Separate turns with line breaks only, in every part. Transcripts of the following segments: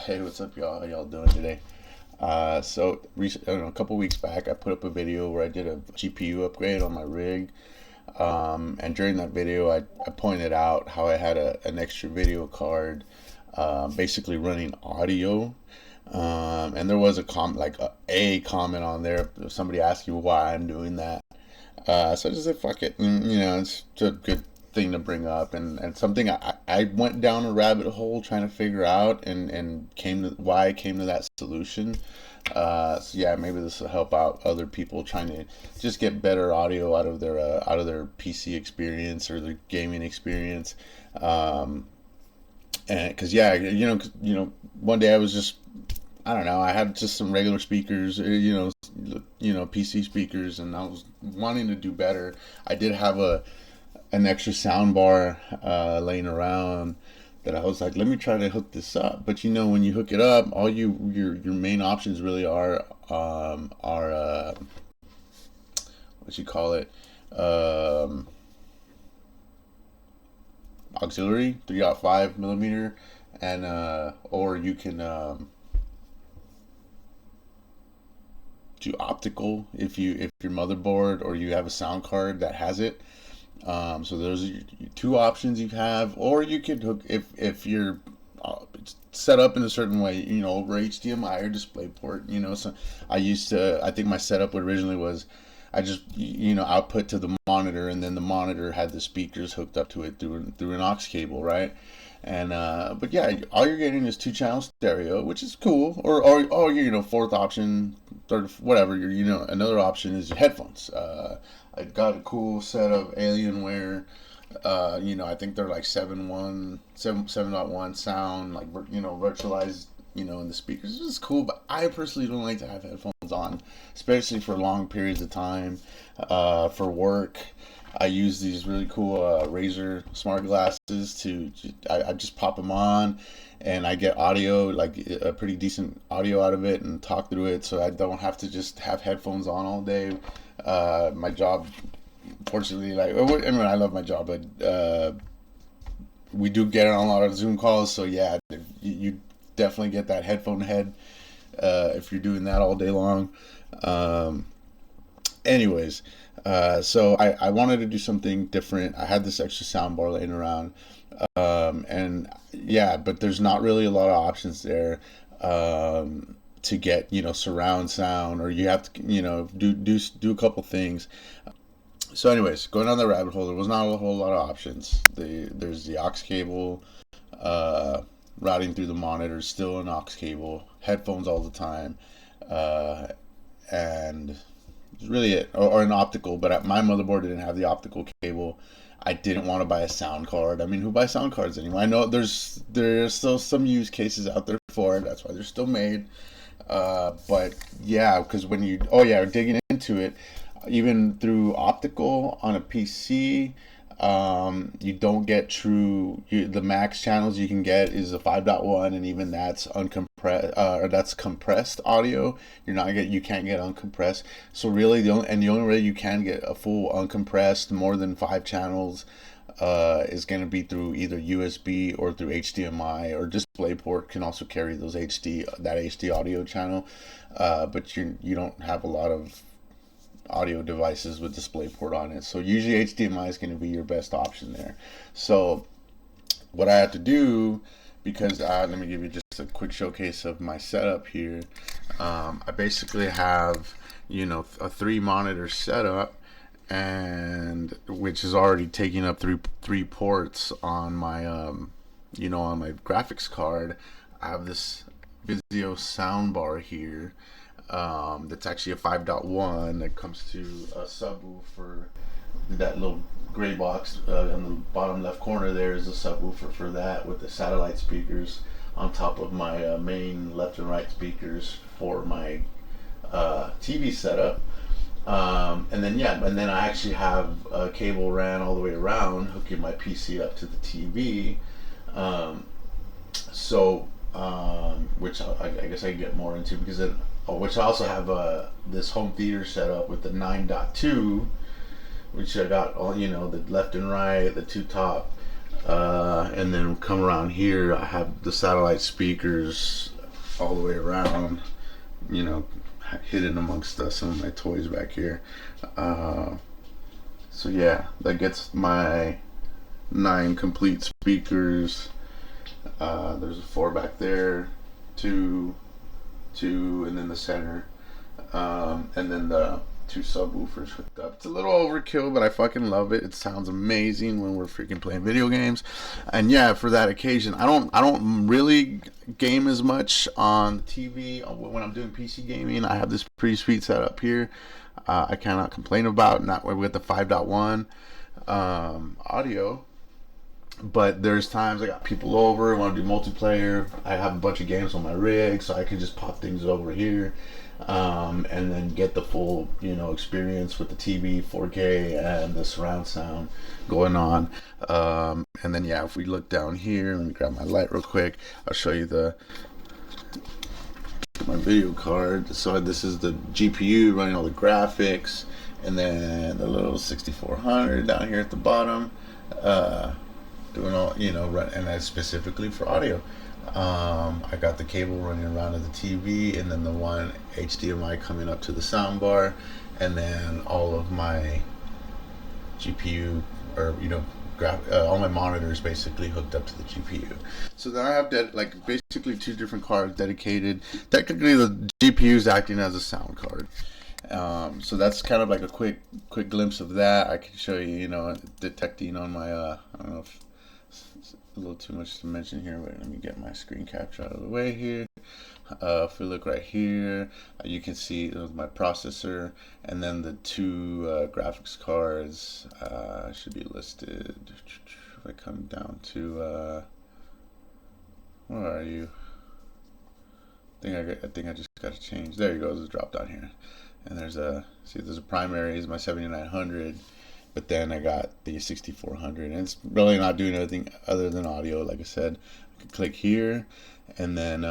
Hey, what's up, y'all? How y'all doing today? A couple weeks back, I put up a video where I did a GPU upgrade on my rig. And during that video, I pointed out how I had an extra video card, basically running audio. And there was a comment on there, somebody asking why I'm doing that. So I just said, fuck it. It's a good thing to bring up, and something I went down a rabbit hole trying to figure out, and came to why I came to that solution. So yeah, maybe this will help out other people trying to just get better audio out of their PC experience or their gaming experience. And because yeah, one day I was just, I don't know, I had just some regular speakers, PC speakers, and I was wanting to do better. I did have an extra sound bar laying around that I was like, let me try to hook this up. But when you hook it up, all your main options really are what you call it, auxiliary 3.5 millimeter, and or you can do optical if your motherboard or you have a sound card that has it. So those are your two options you have, or you could hook if you're set up in a certain way, over HDMI or DisplayPort. So I think my setup originally was I just output to the monitor, and then the monitor had the speakers hooked up to it through an aux cable, right? And but yeah, all you're getting is 2-channel stereo, which is cool. Or fourth option, third, whatever. Another option is headphones. I got a cool set of Alienware. I think they're like 7.1 sound, like virtualized, in the speakers. This is cool, but I personally don't like to have headphones on, especially for long periods of time. For work, I use these really cool Razer smart glasses I just pop them on, and I get audio, like a pretty decent audio out of it, and talk through it, so I don't have to just have headphones on all day. My job, fortunately, I love my job, but we do get on a lot of Zoom calls, so yeah, you definitely get that headphone head if you're doing that all day long. Anyways, so I wanted to do something different. I had this extra soundbar laying around, and yeah, but there's not really a lot of options there to get surround sound, or you have to do a couple things. So anyways, going down the rabbit hole, there was not a whole lot of options. There's the aux cable, routing through the monitor, still an aux cable, headphones all the time, and really it, or an optical. But my motherboard didn't have the optical cable. I didn't want to buy a sound card. I mean, who buys sound cards anymore? I know there's still some use cases out there for it. That's why they're still made. But yeah, because digging into it, even through optical on a PC, you don't get the max channels you can get is a 5.1, and even that's uncompressed, or that's compressed audio. You can't get uncompressed. So really the only way you can get a full uncompressed more than 5 channels is going to be through either USB or through HDMI, or DisplayPort can also carry that HD audio channel, but you don't have a lot of audio devices with DisplayPort on it. So usually HDMI is going to be your best option there. So what I had to do, because let me give you just a quick showcase of my setup here. I basically have a 3-monitor setup, and which is already taking up three ports on my on my graphics card. I have this Vizio soundbar here, that's actually a 5.1 that comes to a subwoofer. That little gray box on the bottom left corner there is a subwoofer for that, with the satellite speakers on top of my main left and right speakers for my TV setup. And then I actually have a cable ran all the way around, hooking my PC up to the TV. Which I guess I can get more into, because which I also have this home theater set up with the 9.2, which I got all the left and right, the 2 top, and then come around here I have the satellite speakers all the way around, you know, hidden amongst some of my toys back here. Uh, so yeah, that gets my 9 complete speakers. There's a 4 back there, two, and then the center, and then the 2 subwoofers hooked up. It's a little overkill, but I fucking love it. It sounds amazing when we're freaking playing video games. And yeah, for that occasion, I don't really game as much on the TV when I'm doing PC gaming. I have this pretty sweet setup here. I cannot complain about. Not with the 5.1 audio. But there's times I got people over, want to do multiplayer. I have a bunch of games on my rig, so I can just pop things over here, and then get the full, experience with the TV, 4K, and the surround sound going on. And then yeah, if we look down here, let me grab my light real quick. I'll show you my video card. So this is the GPU running all the graphics, and then the little 6400 down here at the bottom. Doing all, and that's specifically for audio. I got the cable running around to the TV, and then the one HDMI coming up to the sound bar, and then all of my GPU, or all my monitors basically hooked up to the GPU. So then I have basically 2 different cards dedicated. Technically, the GPU is acting as a sound card. So that's kind of like a quick glimpse of that. I can show you, detecting on my, I don't know if it's a little too much to mention here, but let me get my screen capture out of the way here. If we look right here, you can see my processor, and then the 2 graphics cards should be listed. If I come down to, where are you? I think I just got to change. There you go. There's a drop down here. And there's a primary is my 7900, but then I got the 6400, and it's really not doing anything other than audio. Like I said, I can click here, and then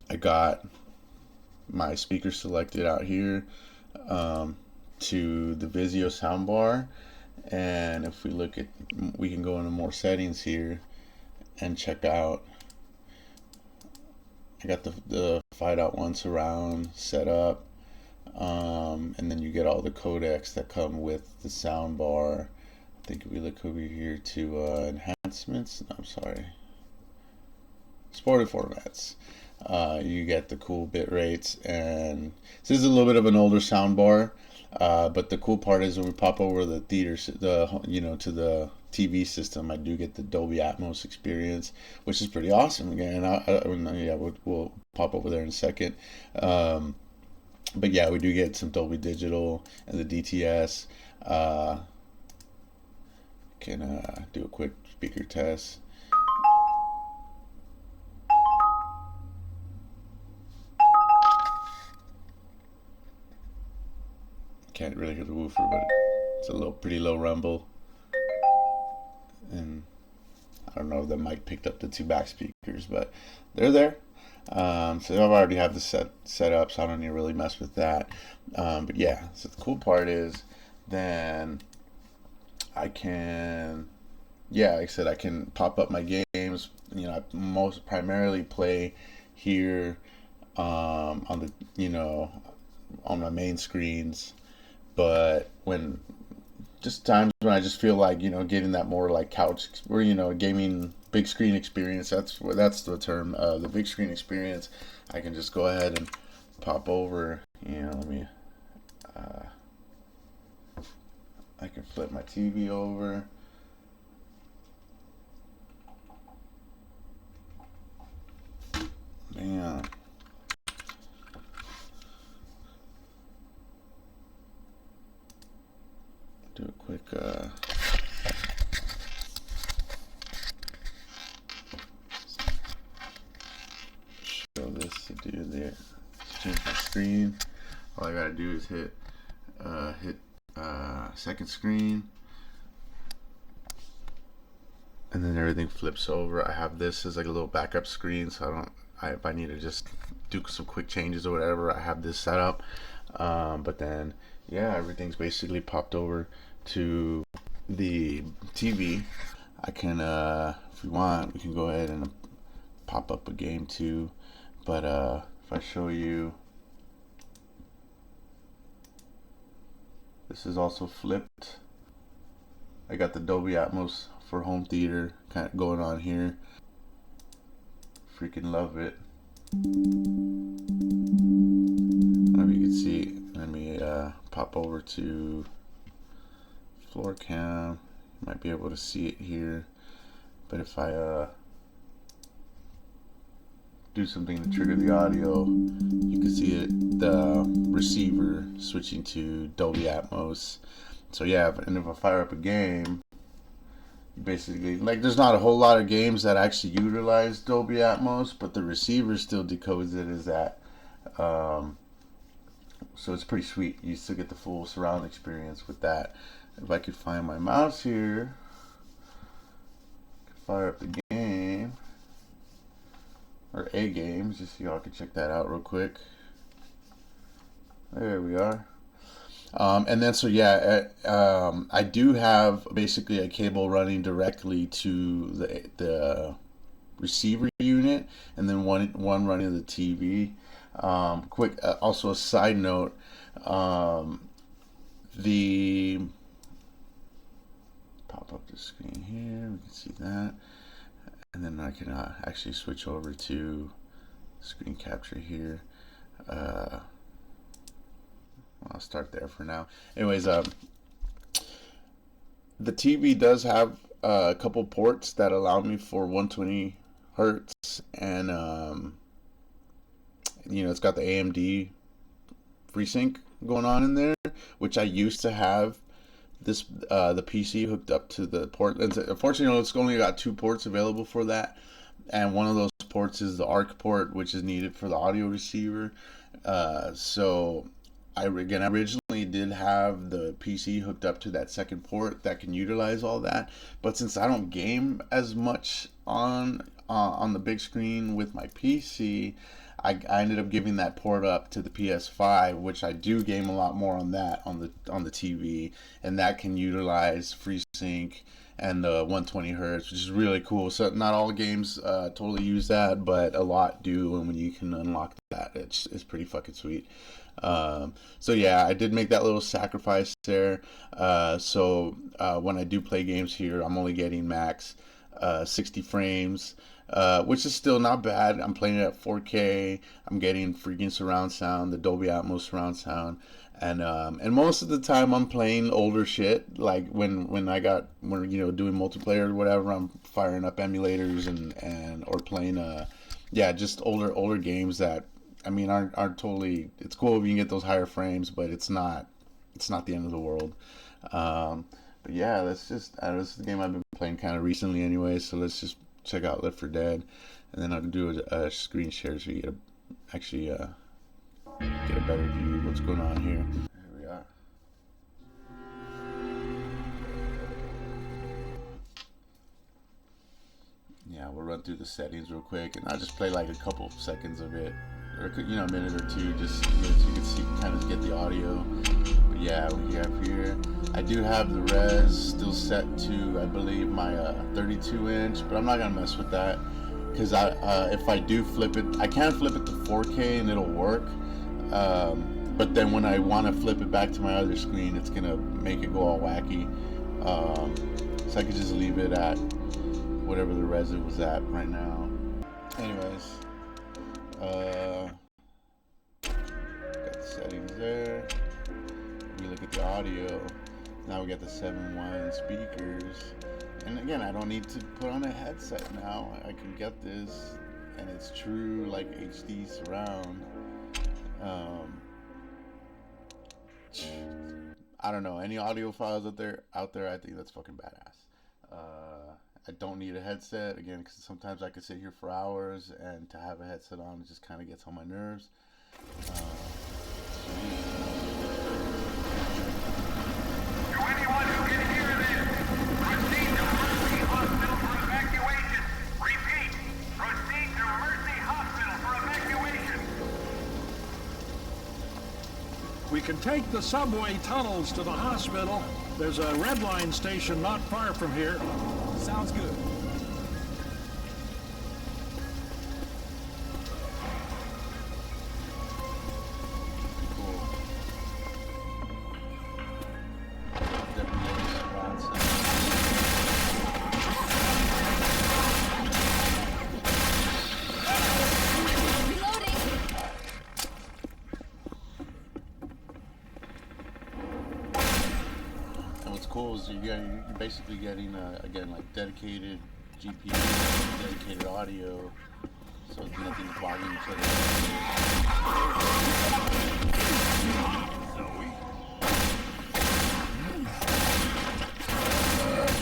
I got my speaker selected out here, to the Vizio soundbar. And if we can go into more settings here and check out. I got the 5.1 surround set up, and then you get all the codecs that come with the sound bar. I think if we look over here to enhancements, no, I'm sorry, supported formats, you get the cool bit rates. And this is a little bit of an older sound bar, but the cool part is when we pop over the theater, to the TV system, I do get the Dolby Atmos experience, which is pretty awesome. Again, we'll pop over there in a second. But yeah, we do get some Dolby Digital and the DTS. Can do a quick speaker test. Can't really hear the woofer, but it's a pretty low rumble. And I don't know if the mic picked up the 2 back speakers, but they're there. So I've already have this set up, so I don't need to really mess with that. But yeah, so the cool part is then I can, like I said, I can pop up my games. I most primarily play here, on the, on my main screens. But just times when I just feel like, getting that more like couch or, gaming big screen experience, that's the term, the big screen experience, I can just go ahead and pop over, let me, I can flip my TV over. Man. Do a quick show this to do there. Change my screen. All I gotta do is hit second screen, and then everything flips over. I have this as like a little backup screen, so if I need to just do some quick changes or whatever, I have this set up. But then everything's basically popped over to the TV. I can, if we want, we can go ahead and pop up a game too. But if I show you, this is also flipped. I got the Dolby Atmos for home theater kind of going on here. Freaking love it. I don't know if you can see. Let me pop over to floor cam. You might be able to see it here. But if I do something to trigger the audio, you can see it, the receiver switching to Dolby Atmos. So yeah, and if I fire up a game, basically, like, there's not a whole lot of games that actually utilize Dolby Atmos, but the receiver still decodes it as that. So it's pretty sweet. You still get the full surround experience with that. If I could find my mouse here, fire up the game, or a game, just so y'all can check that out real quick. There we are. And then, so yeah, I do have basically a cable running directly to the receiver unit, and then one running to the TV. Quick, also a side note, the pop up the screen here, we can see that, and then I can actually switch over to screen capture here. I'll start there for now. Anyways, the TV does have a couple ports that allow me for 120 hertz, and you know, it's got the AMD FreeSync going on in there, which I used to have this the PC hooked up to the port. Unfortunately, it's only got 2 ports available for that, and one of those ports is the ARC port, which is needed for the audio receiver. So I originally did have the PC hooked up to that second port that can utilize all that, but since I don't game as much on the big screen with my PC, I ended up giving that port up to the PS5, which I do game a lot more on that on the TV, and that can utilize FreeSync and the 120 hertz, which is really cool. So not all games totally use that, but a lot do, and when you can unlock that, it's pretty fucking sweet. So yeah, I did make that little sacrifice there. So when I do play games here, I'm only getting max 60 frames, which is still not bad. I'm playing it at 4K. I'm getting freaking surround sound, the Dolby Atmos surround sound, and most of the time I'm playing older shit. Like when you know, doing multiplayer or whatever, I'm firing up emulators and or playing just older games that, I mean, aren't totally. It's cool if you can get those higher frames, but it's not the end of the world. But yeah, this is the game I've been playing kind of recently anyway. So let's just check out Left 4 Dead, and then I'll do a screen share so you get a better view of what's going on here. There we are. Yeah, we'll run through the settings real quick, and I'll just play like a couple seconds of it, or a minute or two, just so you can see, kind of get the audio. But yeah, we have here, I do have the res still set to, I believe, my 32 inch, but I'm not gonna mess with that, because if I do flip it, I can flip it to 4K and it'll work, but then when I want to flip it back to my other screen, it's gonna make it go all wacky. So I could just leave it at whatever the res it was at right now. Anyways, got the settings there. We look at the audio. Now we got the 7.1 speakers, and again, I don't need to put on a headset now. I can get this, and it's true like HD surround. I don't know, any audiophiles out there, I think that's fucking badass. I don't need a headset, again, because sometimes I could sit here for hours, and to have a headset on, it just kind of gets on my nerves.
To anyone who can hear this, proceed to Mercy Hospital for evacuation. Repeat, proceed to Mercy Hospital for evacuation.
We can take the subway tunnels to the hospital. There's a red line station not far from here.
Sounds good.
what's cool is you're basically getting again like dedicated GPU, dedicated audio, so it's nothing clogging each other.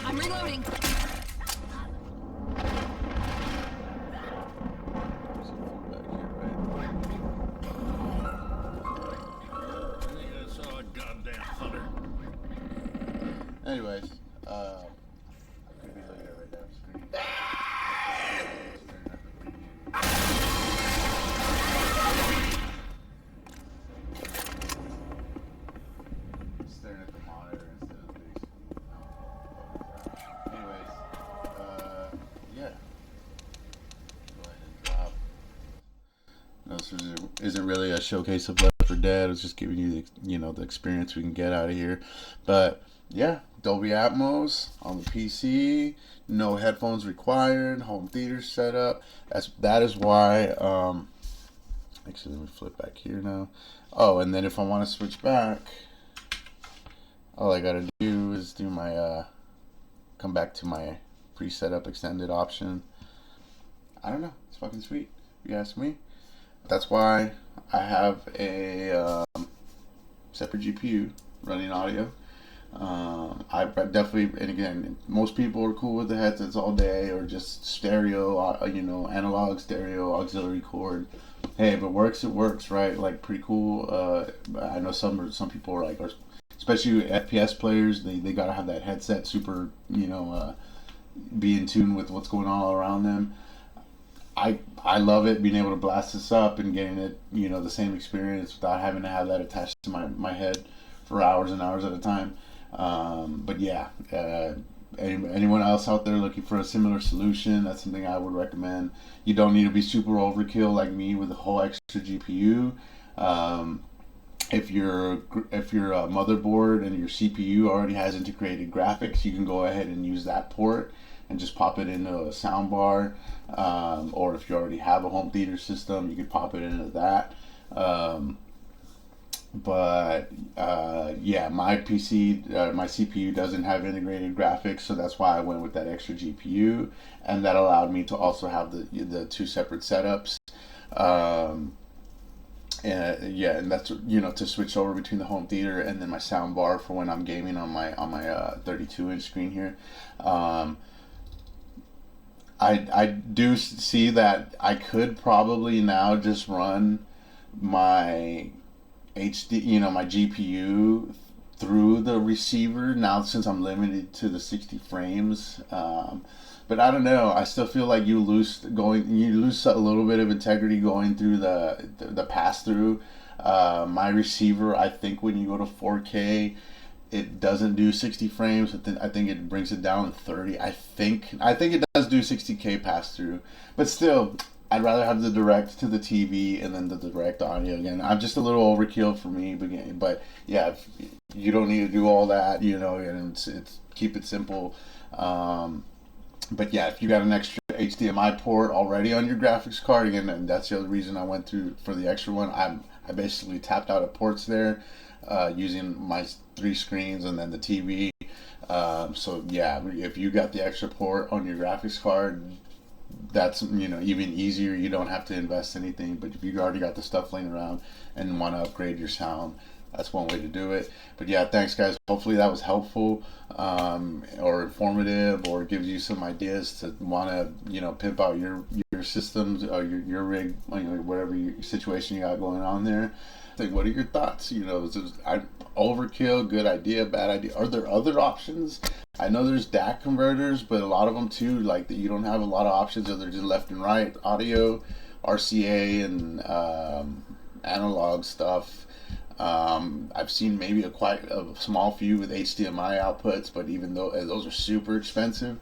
I'm reloading.
Anyways, I could be looking at right now screen. Staring at the monitor instead of the big screen. Anyways, yeah. Go ahead and drop. No, this isn't really a showcase of Left 4 Dead. It's just giving you the experience we can get out of here. But yeah, Dolby Atmos on the PC, no headphones required, home theater setup. That is why. Actually, let me flip back here now. Oh, and then if I want to switch back, all I gotta do is do my come back to my pre-set up extended option. I don't know. It's fucking sweet, if you ask me. That's why I have a separate GPU running audio. I definitely, and again, most people are cool with the headsets all day or just stereo, analog stereo, auxiliary cord. Hey, if it works, right? Like, pretty cool. I know some people are like, especially FPS players, they gotta have that headset super, be in tune with what's going on all around them. I love it, being able to blast this up and getting it, the same experience without having to have that attached to my head for hours and hours at a time. But yeah, anyone else out there looking for a similar solution, that's something I would recommend. You don't need to be super overkill like me with a whole extra GPU. If your motherboard and your CPU already has integrated graphics, you can go ahead and use that port and just pop it into a soundbar. Or if you already have a home theater system, you could pop it into that. Yeah, my PC, my CPU doesn't have integrated graphics, so that's why I went with that extra GPU, and that allowed me to also have the two separate setups. And that's to switch over between the home theater and then my sound bar for when I'm gaming on my 32-inch screen here. I do see that I could probably now just run my my GPU through the receiver now, since I'm limited to the 60 frames. But I don't know. I still feel like you lose a little bit of integrity going through the pass through. My receiver, I think when you go to 4K, it doesn't do 60 frames. I think it brings it down to 30. I think it does do 60K pass through, but still, I'd rather have the direct to the TV and then the direct audio. Again, I'm just a little overkill for me, but yeah, you don't need to do all that, and it's keep it simple. But yeah, if you got an extra HDMI port already on your graphics card, again, and that's the other reason I went through for the extra one. I basically tapped out of ports there, using my 3 screens and then the TV. So yeah, if you got the extra port on your graphics card, that's even easier. You don't have to invest anything. But if you already got the stuff laying around and want to upgrade your sound, that's one way to do it. But yeah, thanks guys. Hopefully that was helpful, or informative, or gives you some ideas to want to pimp out your systems, or your rig, whatever situation you got going on there. Like, what are your thoughts? Overkill, good idea, bad idea? Are there other options? I know there's DAC converters, but a lot of them too, like that, you don't have a lot of options. Or they're just left and right audio, RCA, and analog stuff. I've seen maybe quite a small few with HDMI outputs, but even though those are super expensive.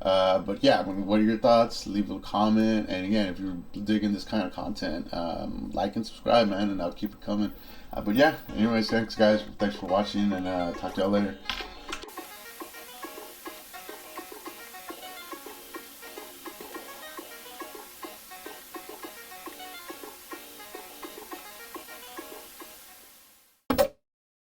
But yeah, what are your thoughts? Leave a comment, and again, if you're digging this kind of content, like and subscribe, man, and I'll keep it coming. But yeah, anyways, thanks guys, thanks for watching, and talk to y'all later.